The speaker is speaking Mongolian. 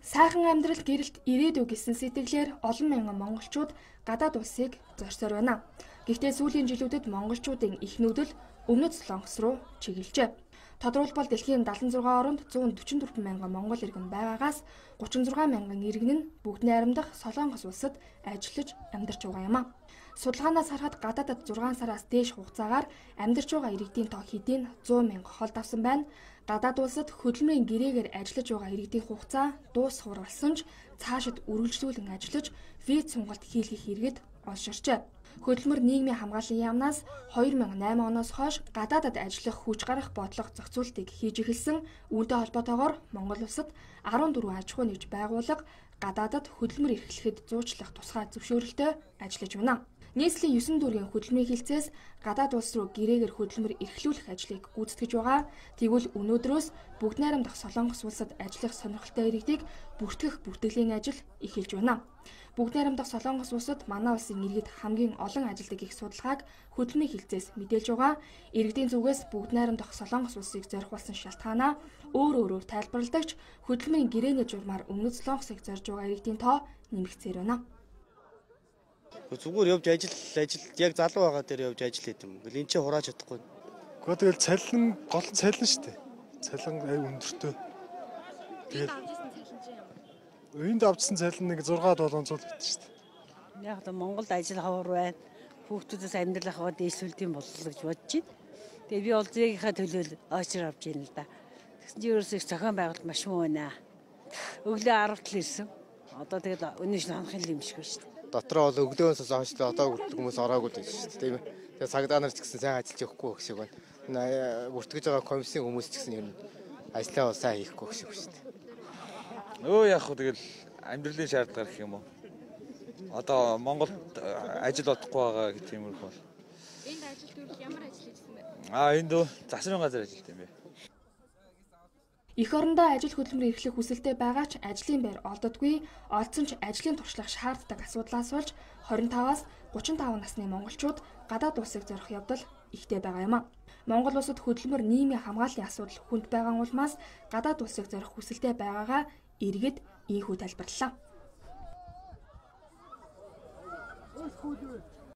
Сайхан амьдрал гэрэлт ирээдүй гэсэн сэтгэлээр олон мянган монголчууд гадаад улсыг зорьсоор байна. Гэхдээ сүүлийн жилүүдэд монголчуудын их нүүдэл Өмнөд Солонгос руу чиглэлжээ. Тодорхойлбол дэлхийн 76 оронд 144 мянган монгол иргэн байгаагаас 36 мянган иргэн нь бүгд найрамдах Солонгос улсад ажиллаж амьдарч байгаа юм а. Судалгаанаас харахад гадаадад 6 сараас дээш хугацаагаар амьдарч байгаа иргэдийн тоо хэдийн 100 мянга хол давсан байна. Гадаад улсад хөдөлмөрийн гэрээгээр ажиллаж байгаа иргэдийн хугацаа дуусхур болсон ч цаашид үргэлжлүүлэн ажиллаж виз сонголт хийлгэх иргэд олширчээ. Хөдөлмөр нийгмийн хамгааллын яамнаас 2008 оноос хойш гадаадад ажиллах хүч гарах бодлого зохицуултыг хийж эхэлсэн. Үүнтэй холбоотойгоор Монгол улсад 14 аж ахуй нэгж байгууллага гадаадад хөдөлмөр эрхлэхэд зуучлах тусгай зөвшөөрөлтөй ажиллаж байна. Нийслэлийн 9 дүүргийн хөдөлмөрийн хилцээс гадаад улс руу гэрээгээр хөдөлмөр эрхлүүлэх ажлыг гүйцэтгэж байгаа. Тэгвэл өнөөдрөөс бүгд найрамдах Солонгос улсад ажиллах сонирхолтой иргэдийг бүртгэх бүртгэлийн ажил эхэлж байна. Бүгд найрамдах Солонгос улсад манай улсын иргэд хамгийн олон ажилладаг их судалгааг хөдөлмөрийн хилцээс мэдээлж байгаа. Иргэдийн зүгээс бүгд найрамдах Солонгос улсыг зорих болсон шалтгаанаа өөрөөр тайлбарладагч хөдөлмөрийн гэрээний журмаар Өмнөд Солонгосыг зорж байгаа иргэдийн тоо нэмэгцээр байна. Зүгээр явж ажил яг залуу байгаа дээр явж ажил хийх юм. Энд чинь хурааж чадахгүй. Гэхдээ тэгэл цалин гол цалин шүү дээ. Цалин өндөртөө. Тэгээд Энд авчсан цалин нэг 6-700 бит шүү дээ. Яг л Монголд ажил ховор байна. Хүүхдүүдээс амьдрал аваад дээшлүүлдэм боллоо гэж бодож байна. Тэгээ би бол зээгийнхаа төлөөл очир авч яана л да. Тэгсэн чинь ерөөсөө зохион байгуулалт маш муу байна. Өглөө 10-т л ирсэн. Одоо тэгэл өнөө шин ханахын юм шиг байна шүү дээ. Дотроо бол өглөөнөөс хойшлоо одоо хүртэл хүмүүс ороогүй л шүү дээ. Тийм ээ. Тэгээ цагдаа нар ч гэсэн сайн ажиллаж явахгүй гэх шиг байна. Бүртгэж байгаа комиссийн хүмүүс ч гэсэн ер нь ажлаа бол сайн хийхгүй гэх шиг байна шүү дээ. Яг хөө тэгэл амьдралын шаардлага гэх юм уу. Одоо Монголд ажил олохгүй байгаа гэх юм бол. Энд ажилт үйл ямар ажил хийсэн бэ? Энд засрын газар ажилт юм бэ. Эх орондоо ажил хөдөлмөр эрхлэх хүсэлтэй байгаа ч ажлын байр олддоггүй, олдсон ч ажлын туршлага шаарддаг асуудлаас болж 25-аас 35 насны монголчууд гадаад улсыг зорих явдал ихтэй байгаа юм а. Монгол улсад хөдөлмөр нийгмийн хамгааллын асуудал хүнд байгаа улмаас гадаад улсыг зорих хүсэлтэй байгаагаа иргэд ийхүү тайлбарллаа.